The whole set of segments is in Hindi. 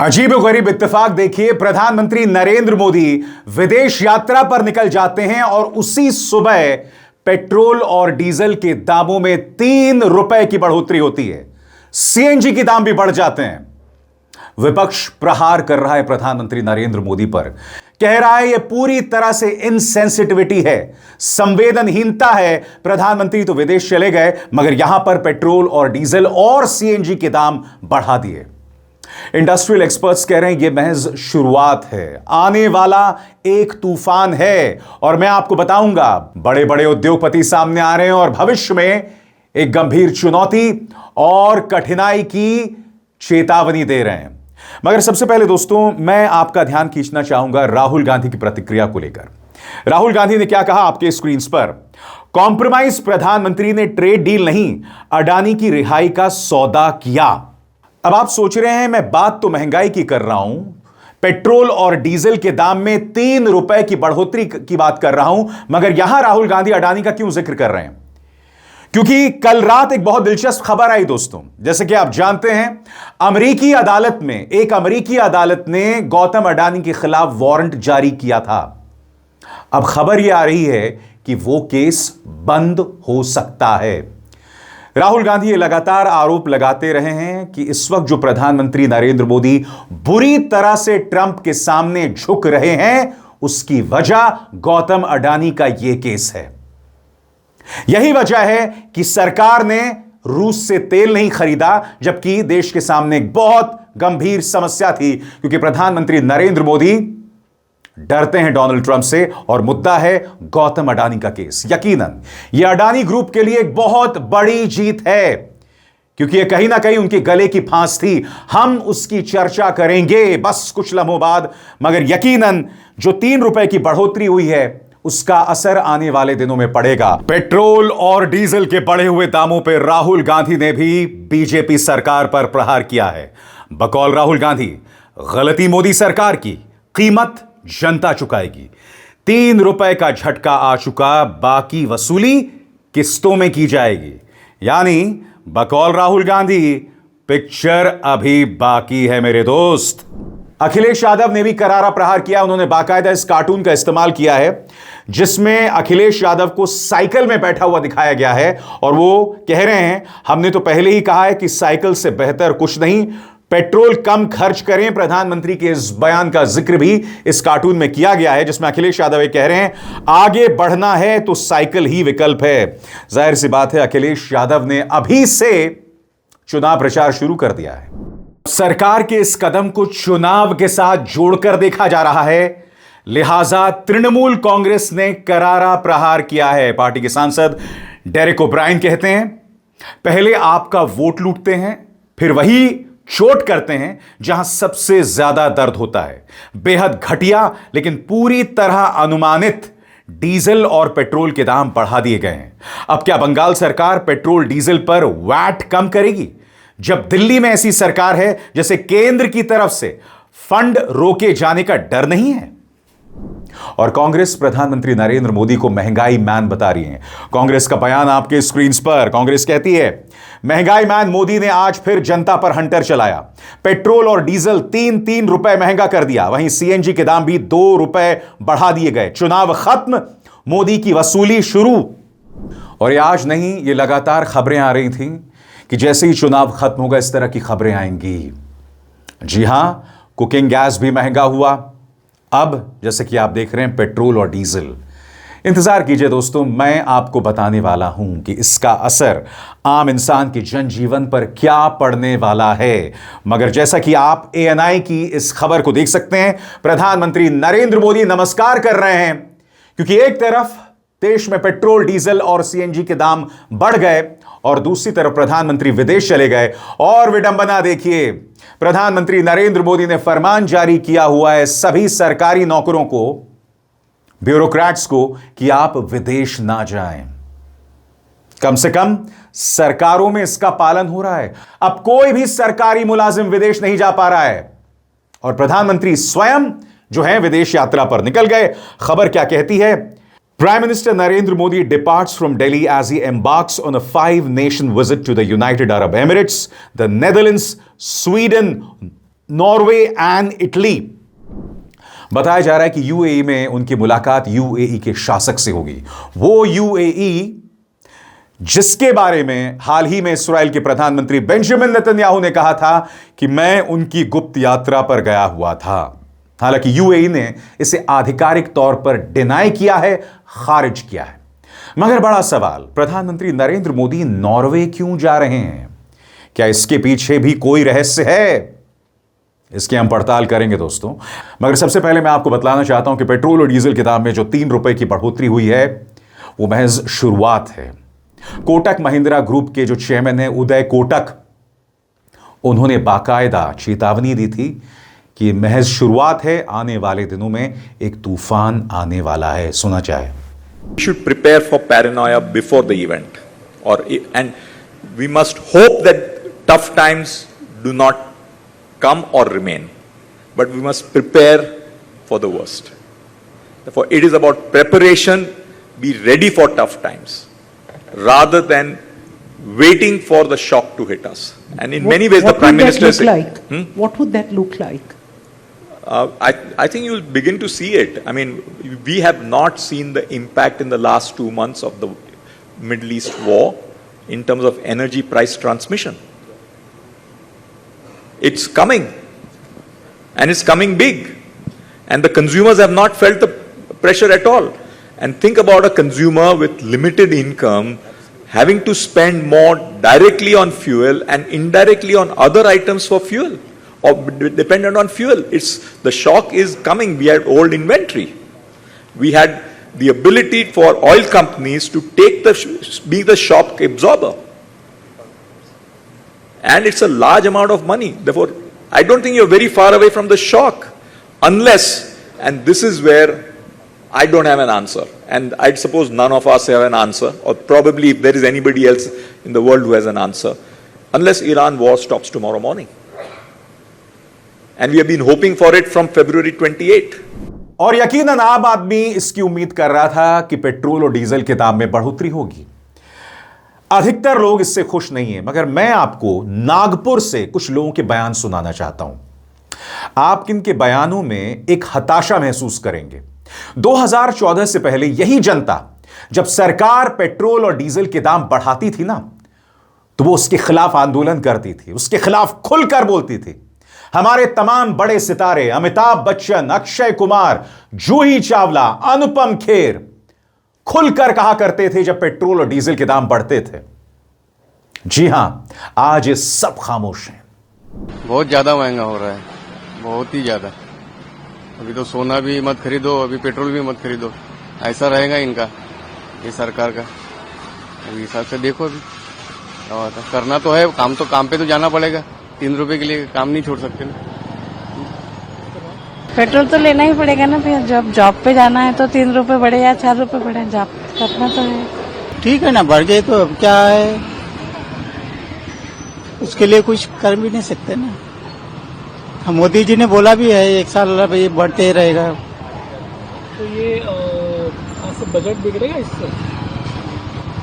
अजीबोगरीब इत्तेफाक देखिए, प्रधानमंत्री नरेंद्र मोदी विदेश यात्रा पर निकल जाते हैं और उसी सुबह पेट्रोल और डीजल के दामों में 3 रुपए की बढ़ोतरी होती है। सीएनजी के दाम भी बढ़ जाते हैं। विपक्ष प्रहार कर रहा है प्रधानमंत्री नरेंद्र मोदी पर, कह रहा है यह पूरी तरह से इनसेंसिटिविटी है, संवेदनहीनता है। प्रधानमंत्री तो विदेश चले गए मगर यहां पर पेट्रोल और डीजल और सीएनजी के दाम बढ़ा दिए। इंडस्ट्रियल एक्सपर्ट्स कह रहे हैं यह महज शुरुआत है, आने वाला एक तूफान है। और मैं आपको बताऊंगा, बड़े बड़े उद्योगपति सामने आ रहे हैं और भविष्य में एक गंभीर चुनौती और कठिनाई की चेतावनी दे रहे हैं। मगर सबसे पहले दोस्तों, मैं आपका ध्यान खींचना चाहूंगा राहुल गांधी की प्रतिक्रिया को लेकर। राहुल गांधी ने क्या कहा आपके स्क्रीन पर। कॉम्प्रोमाइज प्रधानमंत्री ने ट्रेड डील नहीं, अडानी की रिहाई का सौदा किया। अब आप सोच रहे हैं मैं बात तो महंगाई की कर रहा हूं, पेट्रोल और डीजल के दाम में 3 रुपए की बढ़ोतरी की बात कर रहा हूं, मगर यहां राहुल गांधी अडानी का क्यों जिक्र कर रहे हैं? क्योंकि कल रात एक बहुत दिलचस्प खबर आई दोस्तों। जैसे कि आप जानते हैं, एक अमेरिकी अदालत ने गौतम अडानी के खिलाफ वारंट जारी किया था। अब खबर यह आ रही है कि वो केस बंद हो सकता है। राहुल गांधी ये लगातार आरोप लगाते रहे हैं कि इस वक्त जो प्रधानमंत्री नरेंद्र मोदी बुरी तरह से ट्रंप के सामने झुक रहे हैं, उसकी वजह गौतम अडानी का यह केस है। यही वजह है कि सरकार ने रूस से तेल नहीं खरीदा, जबकि देश के सामने एक बहुत गंभीर समस्या थी, क्योंकि प्रधानमंत्री नरेंद्र मोदी डरते हैं डोनाल्ड ट्रंप से और मुद्दा है गौतम अडानी का केस। यकीनन यह अडानी ग्रुप के लिए एक बहुत बड़ी जीत है, क्योंकि यह कहीं ना कहीं उनके गले की फांस थी। हम उसकी चर्चा करेंगे बस कुछ लम्हों बाद। मगर यकीनन जो 3 रुपए की बढ़ोतरी हुई है, उसका असर आने वाले दिनों में पड़ेगा। पेट्रोल और डीजल के बढ़े हुए दामों पर राहुल गांधी ने भी बीजेपी सरकार पर प्रहार किया है। बकौल राहुल गांधी, गलती मोदी सरकार की, कीमत जनता चुकाएगी। 3 रुपए का झटका आ चुका, बाकी वसूली किस्तों में की जाएगी। यानी बकौल राहुल गांधी, पिक्चर अभी बाकी है मेरे दोस्त। अखिलेश यादव ने भी करारा प्रहार किया। उन्होंने बाकायदा इस कार्टून का इस्तेमाल किया है जिसमें अखिलेश यादव को साइकिल में बैठा हुआ दिखाया गया है और वो कह रहे हैं हमने तो पहले ही कहा है कि साइकिल से बेहतर कुछ नहीं, पेट्रोल कम खर्च करें। प्रधानमंत्री के इस बयान का जिक्र भी इस कार्टून में किया गया है, जिसमें अखिलेश यादव ये कह रहे हैं आगे बढ़ना है तो साइकिल ही विकल्प है। जाहिर सी बात है, अखिलेश यादव ने अभी से चुनाव प्रचार शुरू कर दिया है। सरकार के इस कदम को चुनाव के साथ जोड़कर देखा जा रहा है, लिहाजा तृणमूल कांग्रेस ने करारा प्रहार किया है। पार्टी के सांसद डेरेक ओब्रायन कहते हैं पहले आपका वोट लूटते हैं, फिर वही चोट करते हैं जहां सबसे ज्यादा दर्द होता है। बेहद घटिया लेकिन पूरी तरह अनुमानित डीजल और पेट्रोल के दाम बढ़ा दिए गए हैं। अब क्या बंगाल सरकार पेट्रोल डीजल पर वैट कम करेगी? जब दिल्ली में ऐसी सरकार है जैसे केंद्र की तरफ से फंड रोके जाने का डर नहीं है। और कांग्रेस प्रधानमंत्री नरेंद्र मोदी को महंगाई मैन बता रही है। कांग्रेस का बयान आपके स्क्रीन पर। कांग्रेस कहती है महंगाई मैन मोदी ने आज फिर जनता पर हंटर चलाया। पेट्रोल और डीजल 3-3 रुपए महंगा कर दिया, वहीं सीएनजी के दाम भी 2 रुपए बढ़ा दिए गए। चुनाव खत्म, मोदी की वसूली शुरू। और ये आज नहीं, ये लगातार खबरें आ रही थी कि जैसे ही चुनाव खत्म होगा इस तरह की खबरें आएंगी। जी हां, कुकिंग गैस भी महंगा हुआ। अब जैसे कि आप देख रहे हैं पेट्रोल और डीजल। इंतजार कीजिए दोस्तों, मैं आपको बताने वाला हूं कि इसका असर आम इंसान के जनजीवन पर क्या पड़ने वाला है। मगर जैसा कि आप एएनआई की इस खबर को देख सकते हैं, प्रधानमंत्री नरेंद्र मोदी नमस्कार कर रहे हैं, क्योंकि एक तरफ देश में पेट्रोल, डीजल और सीएनजी के दाम बढ़ गए और दूसरी तरफ प्रधानमंत्री विदेश चले गए। और विडंबना देखिए, प्रधानमंत्री नरेंद्र मोदी ने फरमान जारी किया हुआ है सभी सरकारी नौकरों को, ब्यूरोक्रेट्स को, कि आप विदेश ना जाएं। कम से कम सरकारों में इसका पालन हो रहा है। अब कोई भी सरकारी मुलाजिम विदेश नहीं जा पा रहा है और प्रधानमंत्री स्वयं जो है विदेश यात्रा पर निकल गए। खबर क्या कहती है? Prime Minister Narendra Modi departs from Delhi as he embarks on a 5-nation visit to the United Arab Emirates, the Netherlands, Sweden, Norway and Italy. बताया जा रहा है कि यूएई में उनकी मुलाकात यूएई के शासक से होगी। वो यूएई जिसके बारे में हाल ही में इस्राएल के प्रधानमंत्री बेंजामिन नेतन्याहू ने कहा था कि मैं उनकी गुप्त यात्रा पर गया हुआ था। हालांकि यूएई ने इसे आधिकारिक तौर पर डिनाई किया है, खारिज किया है। मगर बड़ा सवाल, प्रधानमंत्री नरेंद्र मोदी नॉर्वे क्यों जा रहे हैं? क्या इसके पीछे भी कोई रहस्य है? इसकी हम पड़ताल करेंगे दोस्तों। मगर सबसे पहले मैं आपको बतलाना चाहता हूं कि पेट्रोल और डीजल के दाम में जो 3 रुपए की बढ़ोतरी हुई है वो महज शुरुआत है। कोटक महिंद्रा ग्रुप के जो चेयरमैन हैं उदय कोटक, उन्होंने बाकायदा चेतावनी दी थी कि महज शुरुआत है, आने वाले दिनों में एक तूफान आने वाला है। सुना चाहे We should prepare for paranoia before the event, and we must hope that tough times do not come or remain, but we must prepare for the worst. Therefore, it is about preparation, be ready for tough times, rather than waiting for the shock to hit us. And in many ways, the Prime Minister said, what would that look like? I think you'll begin to see it. I mean, we have not seen the impact in the last 2 months of the Middle East war in terms of energy price transmission. It's coming, and it's coming big, and the consumers have not felt the pressure at all. And think about a consumer with limited income having to spend more directly on fuel and indirectly on other items for fuel, or dependent on fuel. The shock is coming. We had old inventory. We had the ability for oil companies to be the shock absorber. And it's a large amount of money. Therefore, I don't think you're very far away from the shock, unless, and this is where I don't have an answer, and I suppose none of us have an answer, or probably if there is anybody else in the world who has an answer, unless Iran war stops tomorrow morning. And we have been hoping for it from February 28. और यकीनन आम आदमी इसकी उम्मीद कर रहा था कि पेट्रोल और डीजल के दाम में बढ़ोतरी होगी। अधिकतर लोग इससे खुश नहीं हैं, मगर मैं आपको नागपुर से कुछ लोगों के बयान सुनाना चाहता हूं। आप इनके बयानों में एक हताशा महसूस करेंगे। 2014 से पहले यही जनता जब सरकार पेट्रोल और डीजल के दाम बढ़ाती थी ना, तो वो उसके खिलाफ आंदोलन करती थी, उसके खिलाफ खुलकर बोलती थी। हमारे तमाम बड़े सितारे अमिताभ बच्चन, अक्षय कुमार, जूही चावला, अनुपम खेर खुलकर कहा करते थे जब पेट्रोल और डीजल के दाम बढ़ते थे। जी हां, आज ये सब खामोश हैं। बहुत ज्यादा महंगा हो रहा है, बहुत ही ज्यादा। अभी तो सोना भी मत खरीदो, अभी पेट्रोल भी मत खरीदो, ऐसा रहेगा इनका, ये सरकार का। अभी हिसाब से देखो, अभी करना तो है काम, तो काम पे तो जाना पड़ेगा। 3 रुपए के लिए काम नहीं छोड़ सकते ना। पेट्रोल तो लेना ही पड़ेगा ना भैया, जब जॉब पे जाना है तो 3 रुपए बढ़े या 4 रुपए बढ़े, जॉब करना तो है। ठीक है ना, बढ़ गए तो अब क्या है, उसके लिए कुछ कर भी नहीं सकते ना। हम मोदी जी ने बोला भी है 1 साल ये बढ़ते ही रहेगा। तो ये बजट बिगड़ेगा इससे?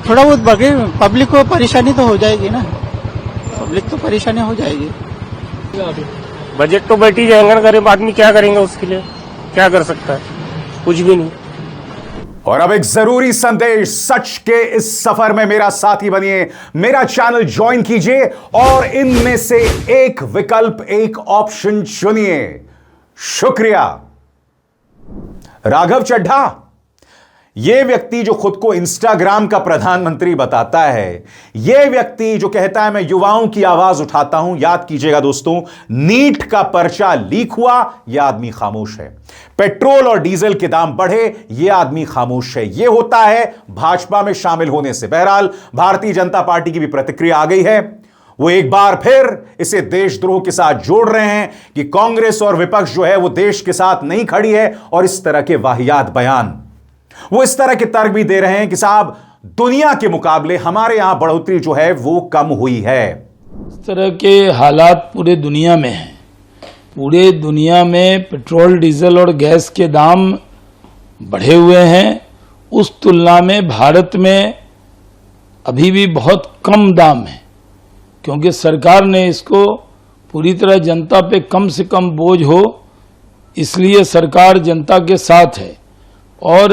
थोड़ा बहुत बढ़े, पब्लिक को परेशानी तो हो जाएगी ना, पब्लिक तो परेशानी हो जाएगी। बजट तो बैठ ही जाएगा ना, गरीब आदमी क्या करेंगे, उसके लिए क्या कर सकता है, कुछ भी नहीं। और अब एक जरूरी संदेश, सच के इस सफर में मेरा साथी बनिए, मेरा चैनल ज्वाइन कीजिए और इनमें से एक विकल्प, एक ऑप्शन चुनिए। शुक्रिया। राघव चड्ढा, यह व्यक्ति जो खुद को इंस्टाग्राम का प्रधानमंत्री बताता है, यह व्यक्ति जो कहता है मैं युवाओं की आवाज उठाता हूं, याद कीजिएगा दोस्तों, नीट का पर्चा लीक हुआ, यह आदमी खामोश है। पेट्रोल और डीजल के दाम बढ़े, यह आदमी खामोश है। यह होता है भाजपा में शामिल होने से। बहरहाल भारतीय जनता पार्टी की भी प्रतिक्रिया आ गई है। वो एक बार फिर इसे देशद्रोह के साथ जोड़ रहे हैं कि कांग्रेस और विपक्ष जो है वो देश के साथ नहीं खड़ी है, और इस तरह के वाहियात बयान, वो इस तरह के तर्क भी दे रहे हैं कि साहब दुनिया के मुकाबले हमारे यहां बढ़ोतरी जो है वो कम हुई है। इस तरह के हालात पूरे दुनिया में हैं। पूरे दुनिया में पेट्रोल, डीजल और गैस के दाम बढ़े हुए हैं। उस तुलना में भारत में अभी भी बहुत कम दाम है, क्योंकि सरकार ने इसको पूरी तरह जनता पे कम से कम बोझ हो, इसलिए सरकार जनता के साथ है और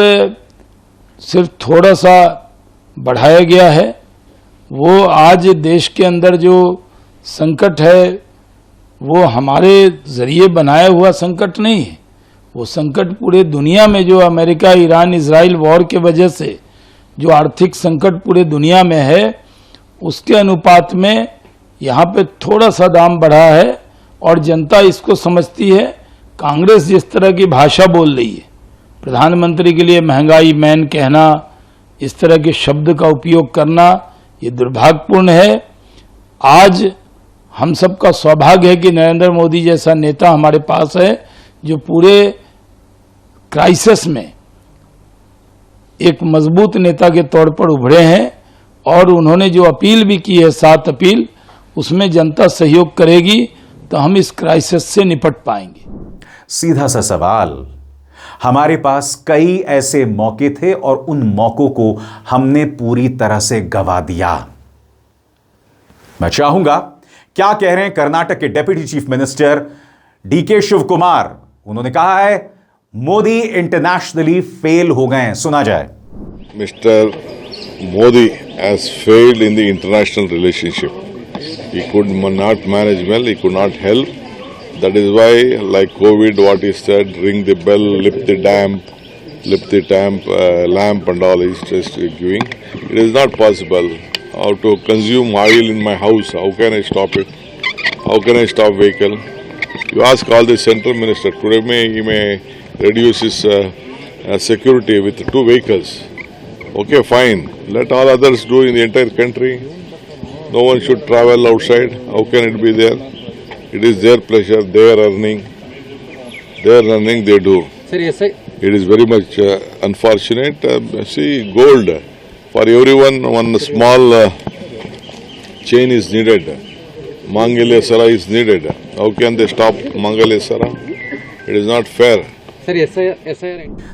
सिर्फ थोड़ा सा बढ़ाया गया है। वो आज देश के अंदर जो संकट है वो हमारे जरिए बनाया हुआ संकट नहीं है, वो संकट पूरे दुनिया में जो अमेरिका, ईरान, इजराइल वॉर के वजह से जो आर्थिक संकट पूरे दुनिया में है उसके अनुपात में यहाँ पे थोड़ा सा दाम बढ़ा है और जनता इसको समझती है। कांग्रेस जिस तरह की भाषा बोल रही है, प्रधानमंत्री के लिए महंगाई मैन कहना, इस तरह के शब्द का उपयोग करना, ये दुर्भाग्यपूर्ण है। आज हम सबका सौभाग्य है कि नरेंद्र मोदी जैसा नेता हमारे पास है जो पूरे क्राइसिस में एक मजबूत नेता के तौर पर उभरे हैं और उन्होंने जो अपील भी की है 7 अपील, उसमें जनता सहयोग करेगी तो हम इस क्राइसिस से निपट पाएंगे। सीधा सा सवाल, हमारे पास कई ऐसे मौके थे और उन मौकों को हमने पूरी तरह से गंवा दिया। मैं चाहूंगा, क्या कह रहे हैं कर्नाटक के deputy chief minister DK Shiv Kumar. उन्होंने कहा है मोदी इंटरनेशनली फेल हो गए हैं, सुना जाए। Mister Modi has failed in the international relationship. He could not manage well, he could not help. That is why, like COVID, what he said, ring the bell, lift the lamp and all is just giving. It is not possible. How to consume oil in my house, how can I stop it? How can I stop vehicle? You ask all the central minister, today he may reduce his security with 2 vehicles. Okay, fine. Let all others do in the entire country. No one should travel outside. How can it be there? It is their pleasure, their earning. Their earning they do. Sir, yes, sir. It is very much unfortunate. See, gold. For everyone, one small chain is needed. Mangalya Sara is needed. How can they stop Mangalya Sara? It is not fair.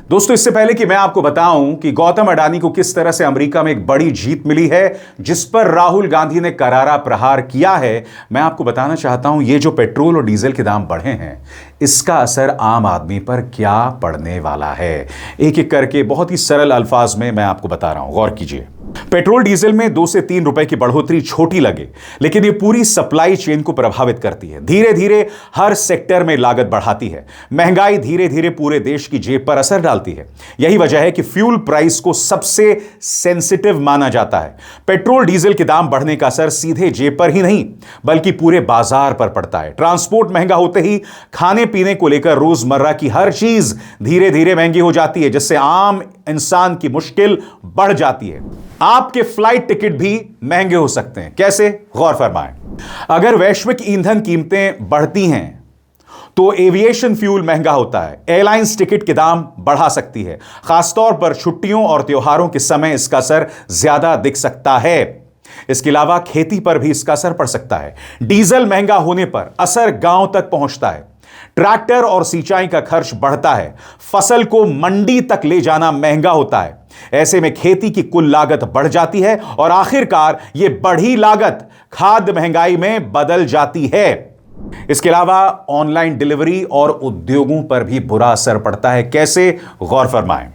दोस्तों, इससे पहले कि मैं आपको बताऊं कि गौतम अडानी को किस तरह से अमेरिका में एक बड़ी जीत मिली है जिस पर राहुल गांधी ने करारा प्रहार किया है, मैं आपको बताना चाहता हूं ये जो पेट्रोल और डीजल के दाम बढ़े हैं इसका असर आम आदमी पर क्या पड़ने वाला है। एक एक करके बहुत ही सरल अल्फाज में मैं आपको बता रहा हूं, गौर कीजिए। पेट्रोल डीजल में 2 से 3 रुपए की बढ़ोतरी छोटी लगे, लेकिन ये पूरी सप्लाई चेन को प्रभावित करती है। धीरे धीरे हर सेक्टर में लागत बढ़ाती है। महंगाई धीरे धीरे पूरे देश की जेब पर असर डालती है। यही वजह है कि फ्यूल प्राइस को सबसे सेंसिटिव माना जाता है। पेट्रोल डीजल के दाम बढ़ने का असर सीधे जेब पर ही नहीं बल्कि पूरे बाजार पर पड़ता है। ट्रांसपोर्ट महंगा होते ही खाने पीने को लेकर रोजमर्रा की हर चीज धीरे धीरे महंगी हो जाती है, जिससे आम इंसान की मुश्किल बढ़ जाती है। आपके फ्लाइट टिकट भी महंगे हो सकते हैं। कैसे? गौर फरमाएं। अगर वैश्विक ईंधन कीमतें बढ़ती हैं तो एविएशन फ्यूल महंगा होता है। एयरलाइंस टिकट के दाम बढ़ा सकती है। खासतौर पर छुट्टियों और त्योहारों के समय इसका असर ज्यादा दिख सकता है। इसके अलावा खेती पर भी इसका असर पड़ सकता है। डीजल महंगा होने पर असर गांव तक पहुंचता है। ट्रैक्टर और सिंचाई का खर्च बढ़ता है। फसल को मंडी तक ले जाना महंगा होता है। ऐसे में खेती की कुल लागत बढ़ जाती है और आखिरकार यह बढ़ी लागत खाद्य महंगाई में बदल जाती है। इसके अलावा ऑनलाइन डिलीवरी और उद्योगों पर भी बुरा असर पड़ता है। कैसे? गौर फरमाएं।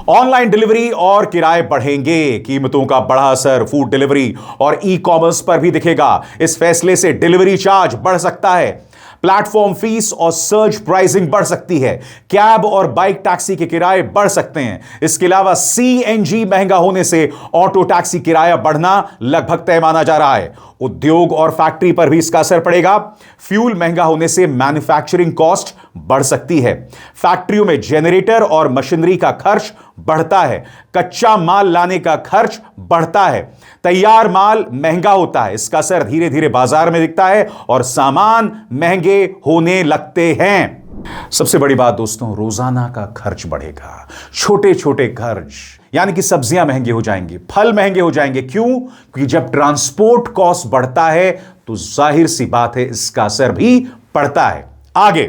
ऑनलाइन डिलीवरी और किराए बढ़ेंगे। कीमतों का बड़ा असर फूड डिलीवरी और ई कॉमर्स पर भी दिखेगा। इस फैसले से डिलीवरी चार्ज बढ़ सकता है। प्लेटफॉर्म फीस और सर्ज प्राइसिंग बढ़ सकती है। कैब और बाइक टैक्सी के किराए बढ़ सकते हैं। इसके अलावा सीएनजी महंगा होने से ऑटो टैक्सी किराया बढ़ना लगभग तय माना जा रहा है। उद्योग और फैक्ट्री पर भी इसका असर पड़ेगा। फ्यूल महंगा होने से मैन्युफैक्चरिंग कॉस्ट बढ़ सकती है। फैक्ट्रियों में जनरेटर और मशीनरी का खर्च बढ़ता है। कच्चा माल लाने का खर्च बढ़ता है। तैयार माल महंगा होता है। इसका असर धीरे धीरे बाजार में दिखता है और सामान महंगे होने लगते हैं। सबसे बड़ी बात दोस्तों, रोजाना का खर्च बढ़ेगा। छोटे छोटे खर्च यानी कि सब्जियां महंगी हो जाएंगी, फल महंगे हो जाएंगे। क्यों? क्योंकि जब ट्रांसपोर्ट कॉस्ट बढ़ता है तो जाहिर सी बात है इसका असर भी पड़ता है। आगे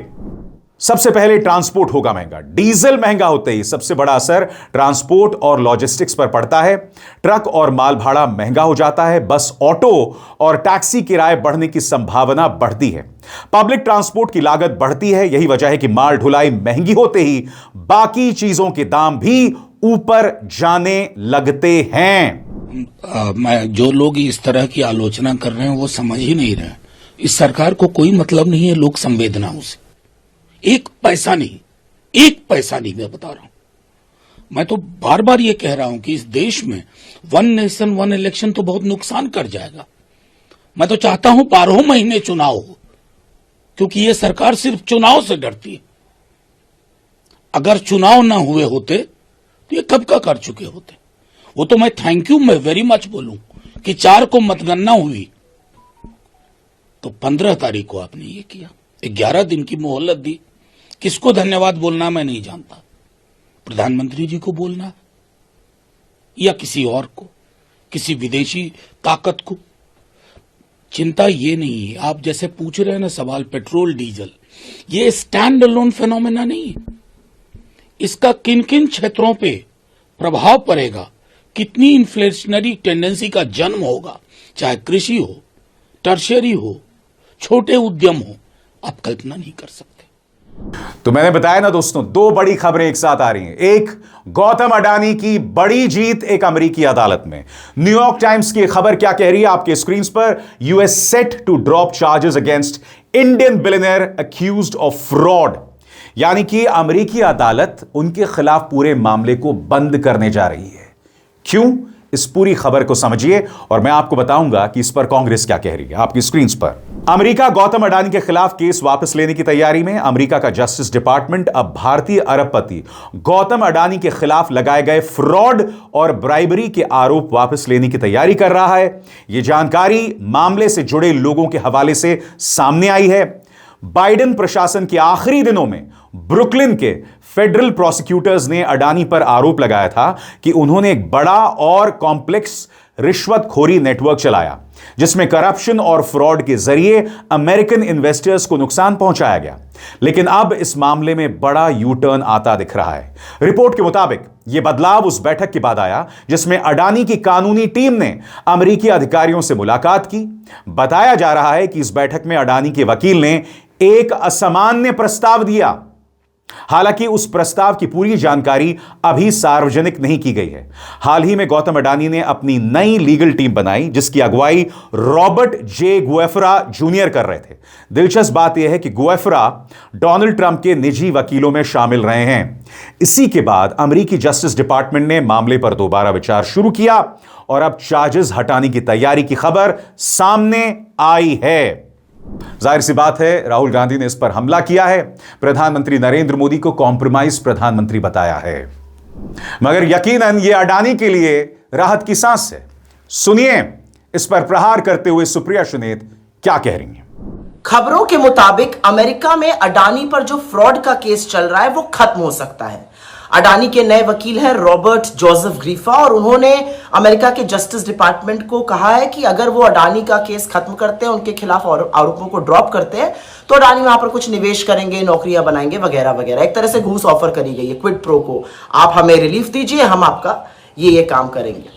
सबसे पहले ट्रांसपोर्ट होगा महंगा। डीजल महंगा होते ही सबसे बड़ा असर ट्रांसपोर्ट और लॉजिस्टिक्स पर पड़ता है। ट्रक और माल भाड़ा महंगा हो जाता है। बस, ऑटो और टैक्सी किराए बढ़ने की संभावना बढ़ती है। पब्लिक ट्रांसपोर्ट की लागत बढ़ती है। यही वजह है कि माल ढुलाई महंगी होते ही बाकी चीजों के दाम भी ऊपर जाने लगते हैं। जो लोग इस तरह की आलोचना कर रहे हैं वो समझ ही नहीं रहे। इस सरकार को कोई मतलब नहीं है लोक संवेदनाओं से। एक पैसा नहीं मैं बता रहा हूं। मैं तो बार बार ये कह रहा हूं कि इस देश में वन नेशन वन इलेक्शन तो बहुत नुकसान कर जाएगा। मैं तो चाहता हूं 12 महीने चुनाव हो, क्योंकि ये सरकार सिर्फ चुनाव से डरती है। अगर चुनाव ना हुए होते तो ये कब का कर चुके होते। वो तो मैं थैंक यू मैं वेरी मच बोलूं कि 4 को मतगणना हुई तो 15 तारीख को आपने ये किया। 11 दिन की मोहलत दी। किसको धन्यवाद बोलना मैं नहीं जानता। प्रधानमंत्री जी को बोलना या किसी और को, किसी विदेशी ताकत को। चिंता ये नहीं है, आप जैसे पूछ रहे हैं ना सवाल पेट्रोल डीजल, ये स्टैंड अलोन फेनोमेना नहीं है। इसका किन किन क्षेत्रों पे प्रभाव पड़ेगा, कितनी इन्फ्लेशनरी टेंडेंसी का जन्म होगा, चाहे कृषि हो, टर्शियरी हो, छोटे उद्यम हो, आप कल्पना नहीं कर सकते। तो मैंने बताया ना दोस्तों, 2 बड़ी खबरें एक साथ आ रही हैं। एक, गौतम अडानी की बड़ी जीत एक अमेरिकी अदालत में। न्यूयॉर्क टाइम्स की खबर क्या कह रही है आपके स्क्रीन पर। US set to drop charges against Indian billionaire accused of fraud. यानी कि अमेरिकी अदालत उनके खिलाफ पूरे मामले को बंद करने जा रही है। क्यों? इस पूरी खबर को समझिए और मैं आपको बताऊंगा कि इस पर कांग्रेस क्या कह रही है आपकी स्क्रीन पर। अमेरिका गौतम अडानी के खिलाफ केस वापस लेने की तैयारी में। अमेरिका का जस्टिस डिपार्टमेंट अब भारतीय अरबपति गौतम अडानी के खिलाफ लगाए गए फ्रॉड और ब्राइबरी के आरोप वापस लेने की तैयारी कर रहा है। यह जानकारी मामले से जुड़े लोगों के हवाले से सामने आई है। बाइडेन प्रशासन के आखिरी दिनों में ब्रुकलिन के फेडरल प्रोसिक्यूटर्स ने अडानी पर आरोप लगाया था कि उन्होंने एक बड़ा और कॉम्प्लेक्स रिश्वतखोरी नेटवर्क चलाया, जिसमें करप्शन और फ्रॉड के जरिए अमेरिकन इन्वेस्टर्स को नुकसान पहुंचाया गया। लेकिन अब इस मामले में बड़ा यू टर्न आता दिख रहा है। रिपोर्ट के मुताबिक यह बदलाव उस बैठक के बाद आया जिसमें अडानी की कानूनी टीम ने अमेरिकी अधिकारियों से मुलाकात की। बताया जा रहा है कि इस बैठक में अडानी के वकील ने एक असामान्य प्रस्ताव दिया। हालांकि उस प्रस्ताव की पूरी जानकारी अभी सार्वजनिक नहीं की गई है। हाल ही में गौतम अडानी ने अपनी नई लीगल टीम बनाई, जिसकी अगुवाई रॉबर्ट जे गुएफरा जूनियर कर रहे थे। दिलचस्प बात यह है कि गुएफरा डोनाल्ड ट्रंप के निजी वकीलों में शामिल रहे हैं। इसी के बाद अमेरिकी जस्टिस डिपार्टमेंट ने मामले पर दोबारा विचार शुरू किया और अब चार्जेस हटाने की तैयारी की खबर सामने आई है। जाहिर सी बात है, राहुल गांधी ने इस पर हमला किया है। प्रधानमंत्री नरेंद्र मोदी को कॉम्प्रोमाइज प्रधानमंत्री बताया है, मगर यकीनन यह अडानी के लिए राहत की सांस है। सुनिए इस पर प्रहार करते हुए सुप्रिया सुनेत क्या कह रही हैं। खबरों के मुताबिक अमेरिका में अडानी पर जो फ्रॉड का केस चल रहा है वो खत्म हो सकता है। अडानी के नए वकील हैं रॉबर्ट जोसेफ ग्रीफा और उन्होंने अमेरिका के जस्टिस डिपार्टमेंट को कहा है कि अगर वो अडानी का केस खत्म करते हैं, उनके खिलाफ आरोपों को ड्रॉप करते हैं, तो अडानी वहां पर कुछ निवेश करेंगे, नौकरियां बनाएंगे वगैरह वगैरह। एक तरह से घूस ऑफर करी गई है क्विड प्रो को, आप हमें रिलीफ दीजिए, हम आपका ये काम करेंगे।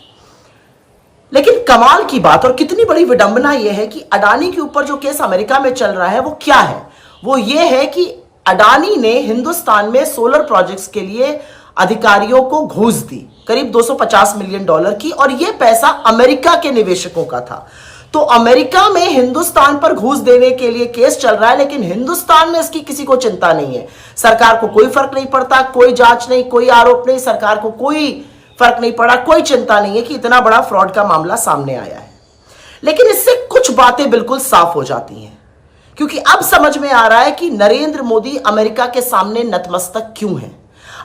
लेकिन कमाल की बात और कितनी बड़ी विडंबना यह है कि अडानी के ऊपर जो केस अमेरिका में चल रहा है वो क्या है? वो ये है कि अडानी ने हिंदुस्तान में सोलर प्रोजेक्ट्स के लिए अधिकारियों को घूस दी, करीब $250 मिलियन की, और यह पैसा अमेरिका के निवेशकों का था। तो अमेरिका में हिंदुस्तान पर घूस देने के लिए केस चल रहा है, लेकिन हिंदुस्तान में इसकी किसी को चिंता नहीं है। सरकार को कोई फर्क नहीं पड़ता, कोई जांच नहीं, कोई आरोप नहीं, सरकार को कोई फर्क नहीं पड़ा, कोई चिंता नहीं है कि इतना बड़ा फ्रॉड का मामला सामने आया है। लेकिन इससे कुछ बातें बिल्कुल साफ हो जाती हैं, क्योंकि अब समझ में आ रहा है कि नरेंद्र मोदी अमेरिका के सामने नतमस्तक क्यों है।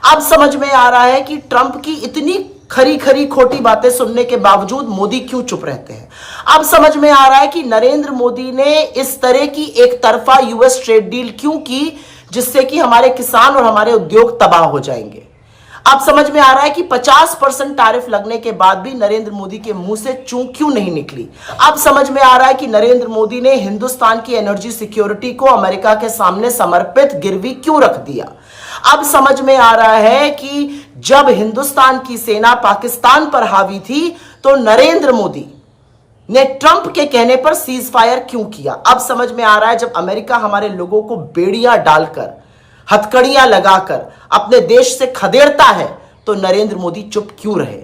अब समझ में आ रहा है कि ट्रंप की इतनी खरी खरी खोटी बातें सुनने के बावजूद मोदी क्यों चुप रहते हैं। अब समझ में आ रहा है कि नरेंद्र मोदी ने इस तरह की एक तरफा यूएस ट्रेड डील क्यों की, जिससे कि हमारे किसान और हमारे उद्योग तबाह हो जाएंगे। अब समझ में आ रहा है कि 50% टैरिफ लगने के बाद भी नरेंद्र मोदी के मुंह से चूं क्यों नहीं निकली। अब समझ में आ रहा है कि नरेंद्र मोदी ने हिंदुस्तान की एनर्जी सिक्योरिटी को अमेरिका के सामने समर्पित गिरवी क्यों रख दिया। अब समझ में आ रहा है कि जब हिंदुस्तान की सेना पाकिस्तान पर हावी थी तो नरेंद्र मोदी ने ट्रंप के कहने पर सीज फायर क्यों किया। अब समझ में आ रहा है जब अमेरिका हमारे लोगों को बेड़ियां डालकर, हथकड़ियां लगाकर अपने देश से खदेड़ता है तो नरेंद्र मोदी चुप क्यों रहे।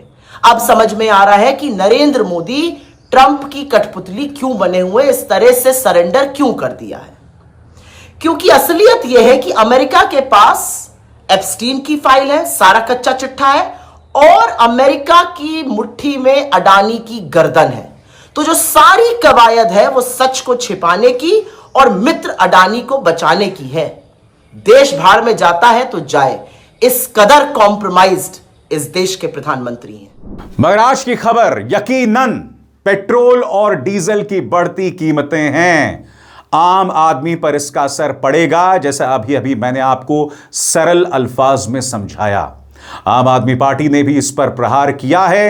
अब समझ में आ रहा है कि नरेंद्र मोदी ट्रंप की कठपुतली क्यों बने हुए, इस तरह से सरेंडर क्यों कर दिया है। क्योंकि असलियत यह है कि अमेरिका के पास एप्स्टीन की फाइल है, सारा कच्चा चिट्ठा है, और अमेरिका की मुट्ठी में अडानी की गर्दन है। तो जो सारी कवायद है वो सच को छिपाने की और मित्र अडानी को बचाने की है। देश भाड़ में जाता है तो जाए, इस कदर कॉम्प्रोमाइज्ड इस देश के प्रधानमंत्री हैं। मगर आज की खबर यकीनन पेट्रोल और डीजल की बढ़ती कीमतें हैं। आम आदमी पर इसका असर पड़ेगा, जैसा अभी अभी मैंने आपको सरल अल्फाज में समझाया। आम आदमी पार्टी ने भी इस पर प्रहार किया है।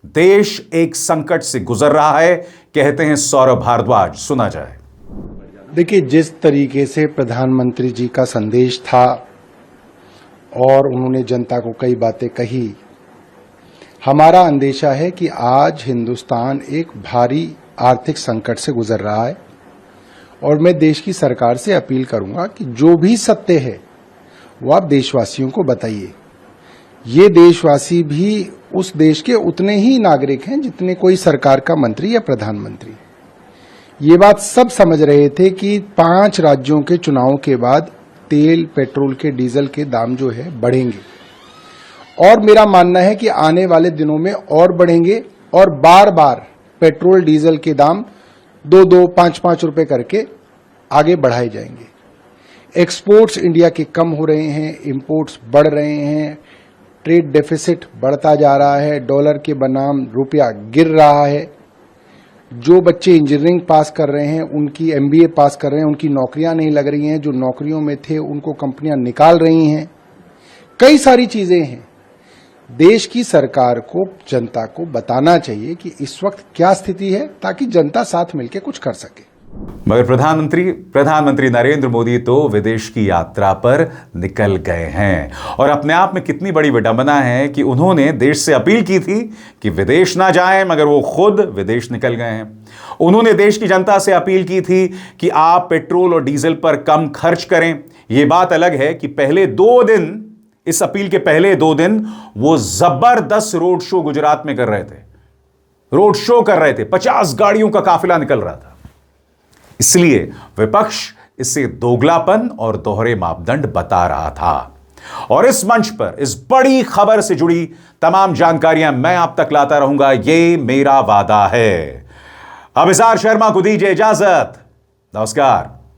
देश एक संकट से गुजर रहा है, कहते हैं सौरभ भारद्वाज। सुना जाए। देखिए, जिस तरीके से प्रधानमंत्री जी का संदेश था और उन्होंने जनता को कई बातें कही, हमारा अंदेशा है कि आज हिंदुस्तान एक भारी आर्थिक संकट से गुजर रहा है। और मैं देश की सरकार से अपील करूंगा कि जो भी सत्य है वो आप देशवासियों को बताइए। ये देशवासी भी उस देश के उतने ही नागरिक हैं जितने कोई सरकार का मंत्री या प्रधानमंत्री। ये बात सब समझ रहे थे कि 5 राज्यों के चुनावों के बाद तेल, पेट्रोल के, डीजल के दाम जो है बढ़ेंगे, और मेरा मानना है कि आने वाले दिनों में और बढ़ेंगे और बार बार पेट्रोल डीजल के दाम 2-2, 5-5 रुपए करके आगे बढ़ाए जाएंगे। एक्सपोर्ट्स इंडिया के कम हो रहे हैं, इंपोर्ट्स बढ़ रहे हैं, ट्रेड डेफिसिट बढ़ता जा रहा है, डॉलर के बनाम रुपया गिर रहा है। जो बच्चे इंजीनियरिंग पास कर रहे हैं, उनकी एमबीए पास कर रहे हैं, उनकी नौकरियां नहीं लग रही हैं, जो नौकरियों में थे उनको कंपनियां निकाल रही हैं। कई सारी चीजें हैं। देश की सरकार को जनता को बताना चाहिए कि इस वक्त क्या स्थिति है, ताकि जनता साथ मिलकर कुछ कर सके। मगर प्रधानमंत्री नरेंद्र मोदी तो विदेश की यात्रा पर निकल गए हैं, और अपने आप में कितनी बड़ी विडंबना है कि उन्होंने देश से अपील की थी कि विदेश ना जाएं, मगर वो खुद विदेश निकल गए हैं। उन्होंने देश की जनता से अपील की थी कि आप पेट्रोल और डीजल पर कम खर्च करें। यह बात अलग है कि पहले 2 दिन, इस अपील के पहले 2 दिन वो जबरदस्त रोड शो गुजरात में कर रहे थे, रोड शो कर रहे थे, 50 गाड़ियों का काफिला निकल रहा था। इसलिए विपक्ष इसे दोगलापन और दोहरे मापदंड बता रहा था। और इस मंच पर इस बड़ी खबर से जुड़ी तमाम जानकारियां मैं आप तक लाता रहूंगा, ये मेरा वादा है। अब इज़हार शर्मा को दीजिए इजाजत। नमस्कार।